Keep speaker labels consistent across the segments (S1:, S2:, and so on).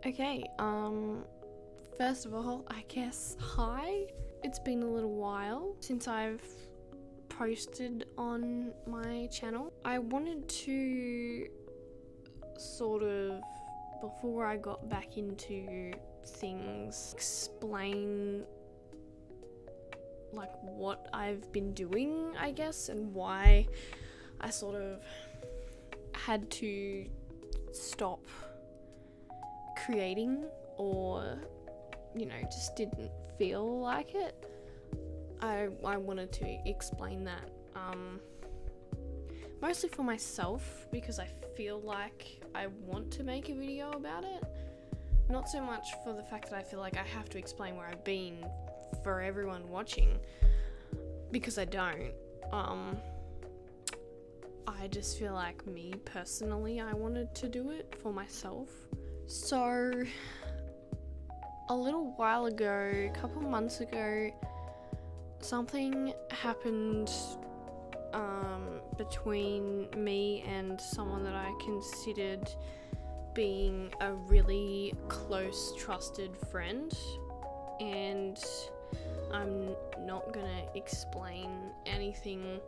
S1: Okay, first of all, I guess hi. It's been a little while since I've posted on my channel. I wanted to sort of, before I got back into things, explain like what I've been doing, I guess, and why I sort of had to stop creating, or just didn't feel like it. I wanted to explain that mostly for myself, because I feel like I want to make a video about it, not so much for the fact that I feel like I have to explain where I've been for everyone watching, because I don't. I just feel like, me personally, I wanted to do it for myself. So a little while ago, a couple months ago, something happened between me and someone that I considered being a really close, trusted friend, and I'm not gonna explain anything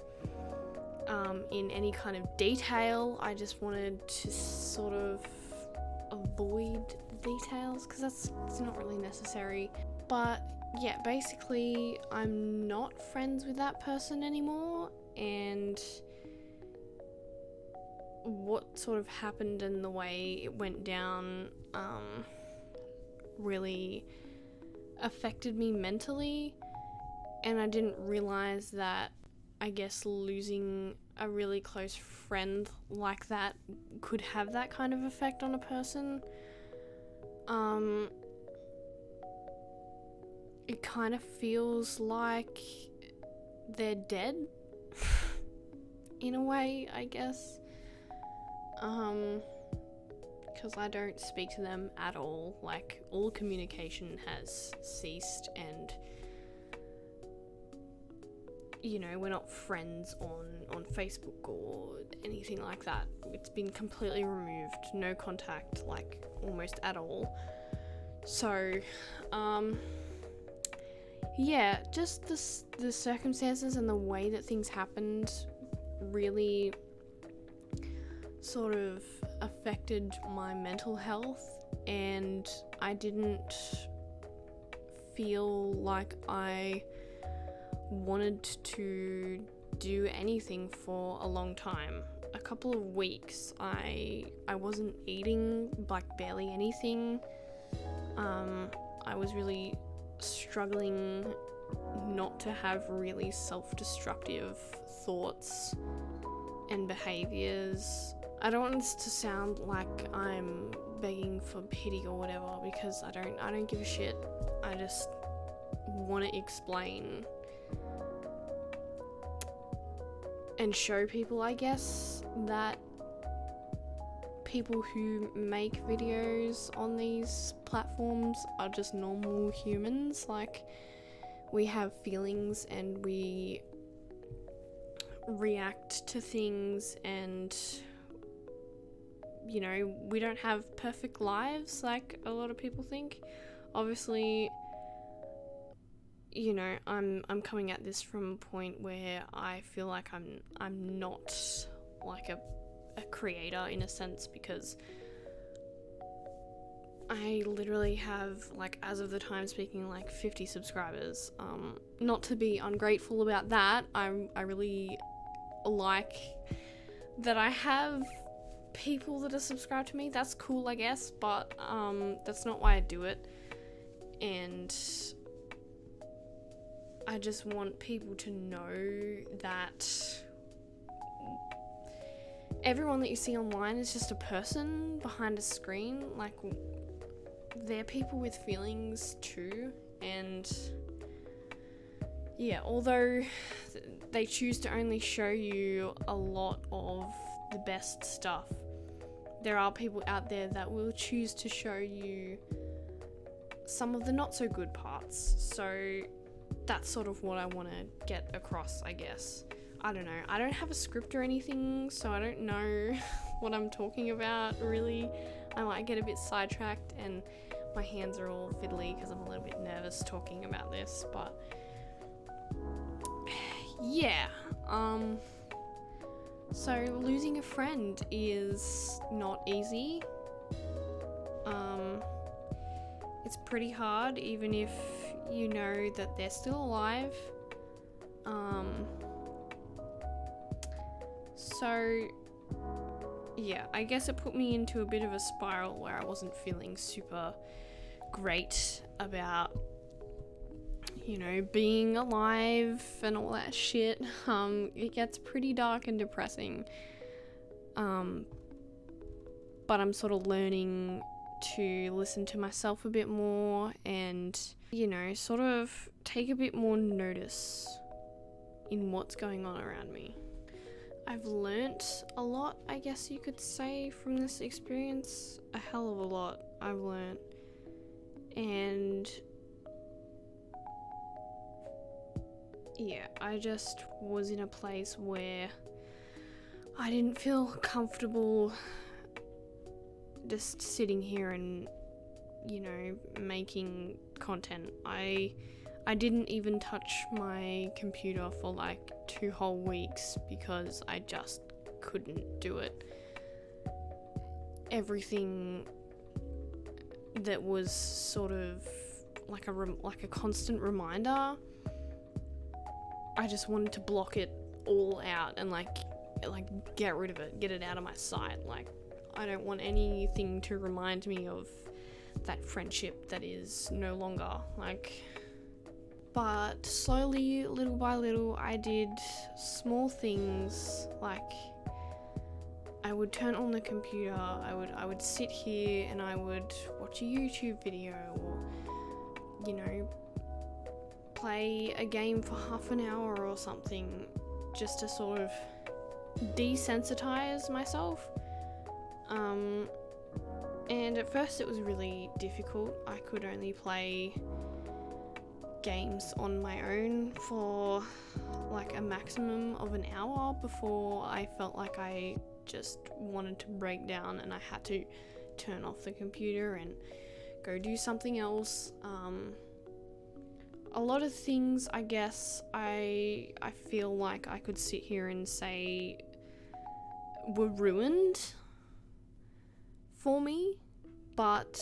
S1: in any kind of detail. I just wanted to sort of avoid the details because it's not really necessary. But yeah, basically I'm not friends with that person anymore, and what sort of happened and the way it went down really affected me mentally, and I didn't realize that, I guess, losing a really close friend like that could have that kind of effect on a person. It kind of feels like they're dead in a way, I guess, because I don't speak to them at all. Like, all communication has ceased, and we're not friends on Facebook or anything like that. It's been completely removed, no contact, like, almost at all. So, yeah, just the circumstances and the way that things happened really sort of affected my mental health, and I didn't feel like I wanted to do anything for a long time. A couple of weeks I wasn't eating, like, barely anything. I was really struggling not to have really self-destructive thoughts and behaviors. I don't want this to sound like I'm begging for pity or whatever, because I don't give a shit. I just want to explain and show people, I guess, that people who make videos on these platforms are just normal humans. Like, we have feelings and we react to things, and we don't have perfect lives like a lot of people think. Obviously, I'm coming at this from a point where I feel like I'm not like a creator in a sense, because I literally have, like, as of the time speaking, like 50 subscribers. Not to be ungrateful about that. I really like that I have people that are subscribed to me. That's cool, I guess, but that's not why I do it. And I just want people to know that everyone that you see online is just a person behind a screen. Like, they're people with feelings too, and yeah, although they choose to only show you a lot of the best stuff, there are people out there that will choose to show you some of the not so good parts. So that's sort of what I want to get across, I guess. I don't know. I don't have a script or anything, so I don't know what I'm talking about, really. I might get a bit sidetracked, and my hands are all fiddly because I'm a little bit nervous talking about this, but yeah. So losing a friend is not easy. It's pretty hard, even if you know that they're still alive. So yeah, I guess it put me into a bit of a spiral where I wasn't feeling super great about, you know, being alive and all that shit. It gets pretty dark and depressing. But I'm sort of learning to listen to myself a bit more and, you know, sort of take a bit more notice in what's going on around me. I've learnt a lot, I guess you could say, from this experience. A hell of a lot I've learnt. And yeah, I just was in a place where I didn't feel comfortable just sitting here and, you know, making content. I didn't even touch my computer for like 2 whole weeks because I just couldn't do it. Everything that was sort of like a constant reminder, I just wanted to block it all out and like get rid of it, get it out of my sight. Like, I don't want anything to remind me of that friendship that is no longer. Like, but slowly, little by little, I did small things. Like, I would turn on the computer, I would sit here and I would watch a YouTube video, or, you know, play a game for half an hour or something, just to sort of desensitize myself. And at first it was really difficult. I could only play games on my own for like a maximum of an hour before I felt like I just wanted to break down and I had to turn off the computer and go do something else. A lot of things, I guess, I feel like I could sit here and say were ruined for me, but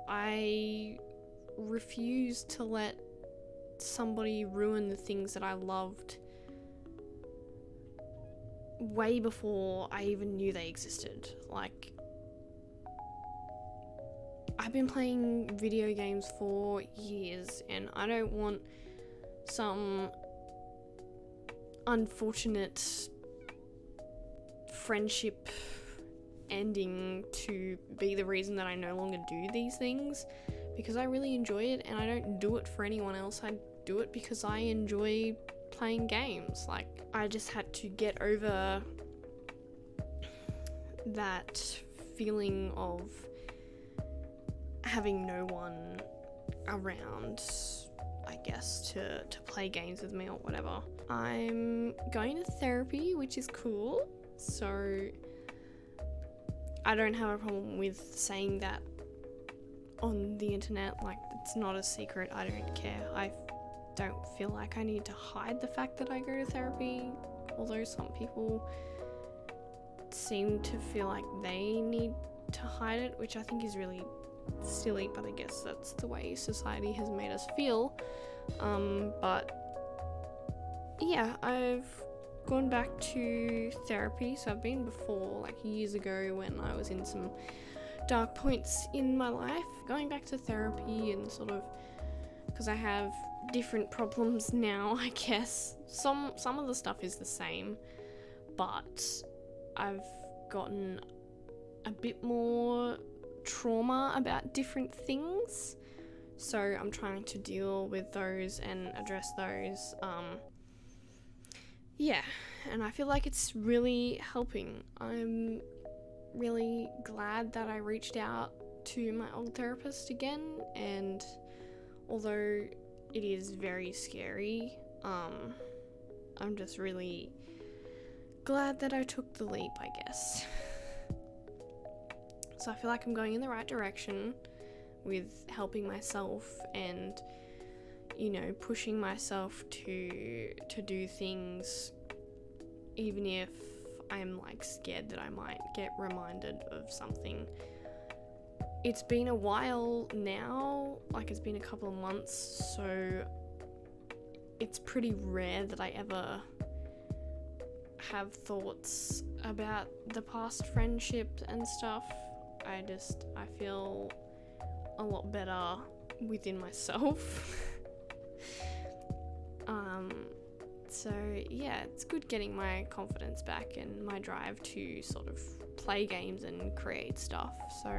S1: I refuse to let somebody ruin the things that I loved way before I even knew they existed. Like, I've been playing video games for years and I don't want some unfortunate friendship ending to be the reason that I no longer do these things, because I really enjoy it and I don't do it for anyone else. I do it because I enjoy playing games. Like, I just had to get over that feeling of having no one around, I guess, to play games with me or whatever. I'm going to therapy, which is cool, so I don't have a problem with saying that on the internet. Like, it's not a secret. I don't care. I don't feel like I need to hide the fact that I go to therapy, although some people seem to feel like they need to hide it, which I think is really silly, but I guess that's the way society has made us feel. But yeah, I've gone back to therapy. So I've been before, like years ago, when I was in some dark points in my life, going back to therapy, and sort of, because I have different problems now, I guess. Some of the stuff is the same, but I've gotten a bit more trauma about different things, so I'm trying to deal with those and address those. Yeah, and I feel like it's really helping. I'm really glad that I reached out to my old therapist again, and although it is very scary, I'm just really glad that I took the leap, I guess. So I feel like I'm going in the right direction with helping myself and, you know, pushing myself to do things even if I'm like scared that I might get reminded of something. It's been a while now, like it's been a couple of months, so it's pretty rare that I ever have thoughts about the past friendship and stuff. I feel a lot better within myself. So yeah, it's good getting my confidence back and my drive to sort of play games and create stuff. So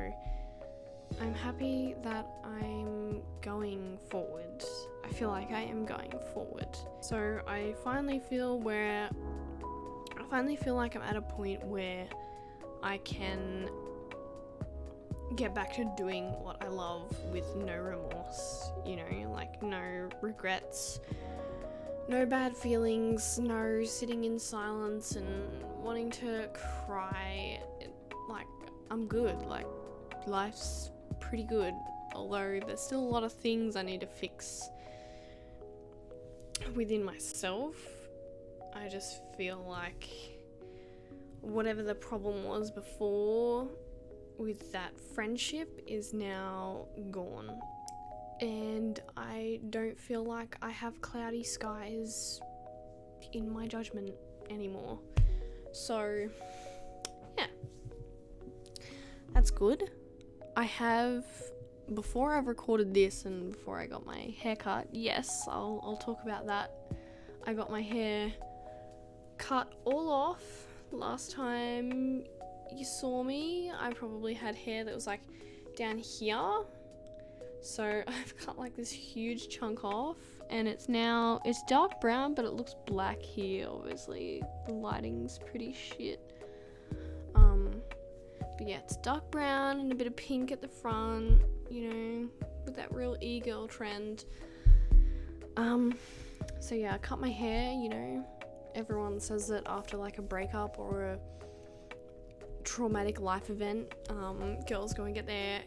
S1: I'm happy that I'm going forward. I feel like I am going forward. So I finally feel like I'm at a point where I can get back to doing what I love with no remorse, you know, like no regrets, no bad feelings, no sitting in silence and wanting to cry. Like, I'm good, like life's pretty good, although there's still a lot of things I need to fix within myself. I just feel like whatever the problem was before with that friendship is now gone, and I don't feel like I have cloudy skies in my judgment anymore. So yeah, that's good. I have, before I've recorded this and before I got my hair cut, yes, I'll talk about that. I got my hair cut all off. Last time you saw me, I probably had hair that was like down here. So I've cut like this huge chunk off, and it's dark brown, but it looks black here. Obviously the lighting's pretty shit. But yeah, it's dark brown and a bit of pink at the front, you know, with that real e-girl trend. So yeah, I cut my hair, you know. Everyone says that after like a breakup or a traumatic life event, girls go and get their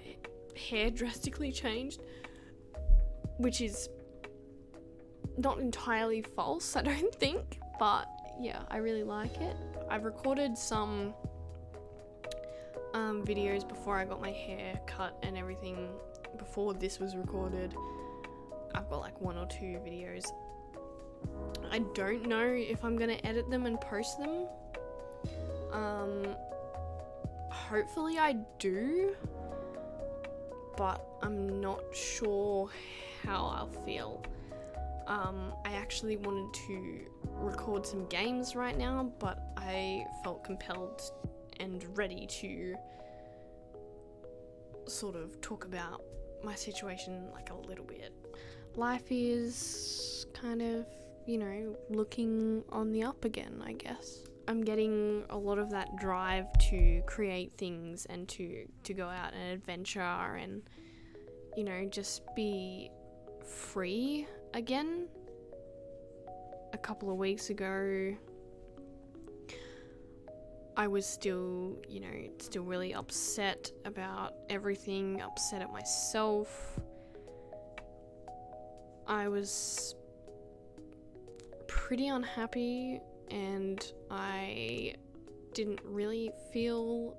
S1: hair drastically changed, which is not entirely false, I don't think, but yeah, I really like it. I've recorded some videos before I got my hair cut and everything, before this was recorded. I've got like 1 or 2 videos. I don't know if I'm gonna edit them and post them. Hopefully I do, but I'm not sure how I'll feel. I actually wanted to record some games right now, but I felt compelled and ready to sort of talk about my situation like a little bit. Life is kind of, you know, looking on the up again, I guess. I'm getting a lot of that drive to create things and to go out and adventure and, you know, just be free again. A couple of weeks ago, I was still, you know, still really upset about everything, upset at myself. I was pretty unhappy and I didn't really feel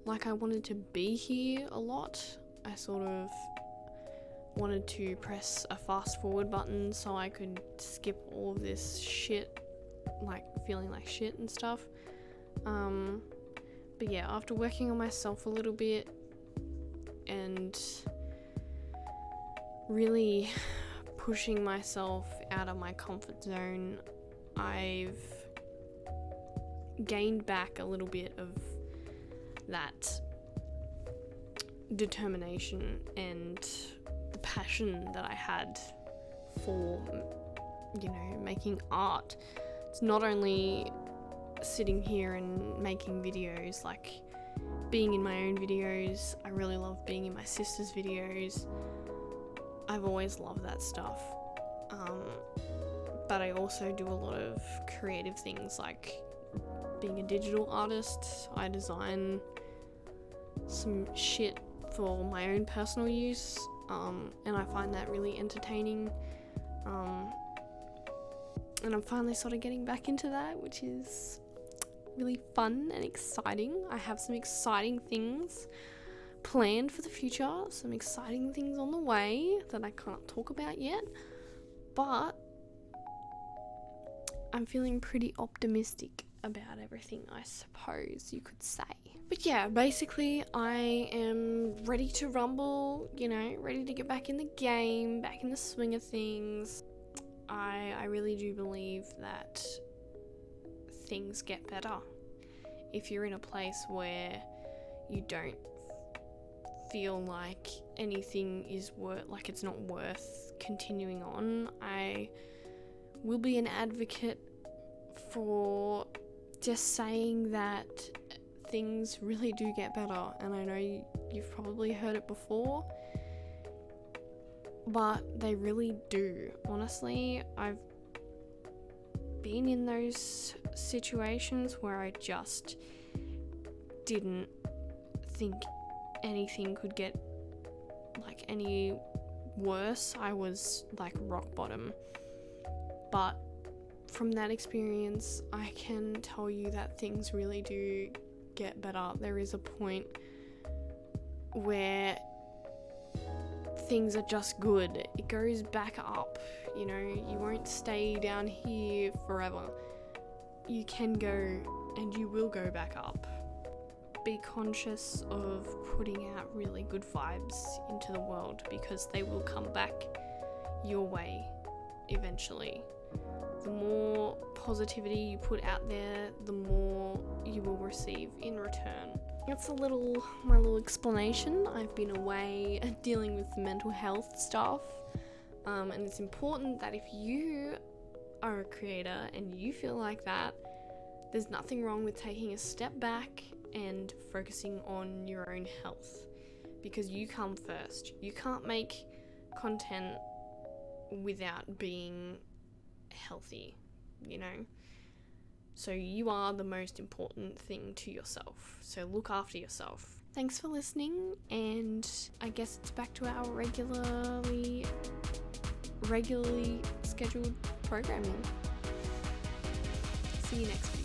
S1: like I wanted to be here a lot. I sort of wanted to press a fast forward button so I could skip all of this shit, like feeling like shit and stuff. But yeah, after working on myself a little bit and really pushing myself out of my comfort zone, I've gained back a little bit of that determination and the passion that I had for, you know, making art. It's not only sitting here and making videos, like being in my own videos. I really love being in my sister's videos. I've always loved that stuff. But I also do a lot of creative things like being a digital artist. I design some shit for my own personal use, and I find that really entertaining. And I'm finally sort of getting back into that, which is really fun and exciting. I have some exciting things planned for the future, some exciting things on the way that I can't talk about yet, but I'm feeling pretty optimistic about everything, I suppose you could say. But yeah, basically I am ready to rumble, ready to get back in the game, back in the swing of things. I really do believe that things get better if you're in a place where you don't feel like anything is it's not worth continuing on. I will be an advocate for just saying that things really do get better, and I know you've probably heard it before, but they really do. Honestly, I've been in those situations where I just didn't think anything could get any worse. I was rock bottom. But from that experience, I can tell you that things really do get better. There is a point where things are just good. It goes back up, you won't stay down here forever. You can go and you will go back up. Be conscious of putting out really good vibes into the world, because they will come back your way eventually. The more positivity you put out there, the more you will receive in return. That's my little explanation. I've been away dealing with mental health stuff, and it's important that if you are a creator and you feel like that, there's nothing wrong with taking a step back and focusing on your own health, because you come first. You can't make content without being healthy, so you are the most important thing to yourself, so look after yourself. Thanks for listening, and I guess it's back to our regularly scheduled programming. See you next week.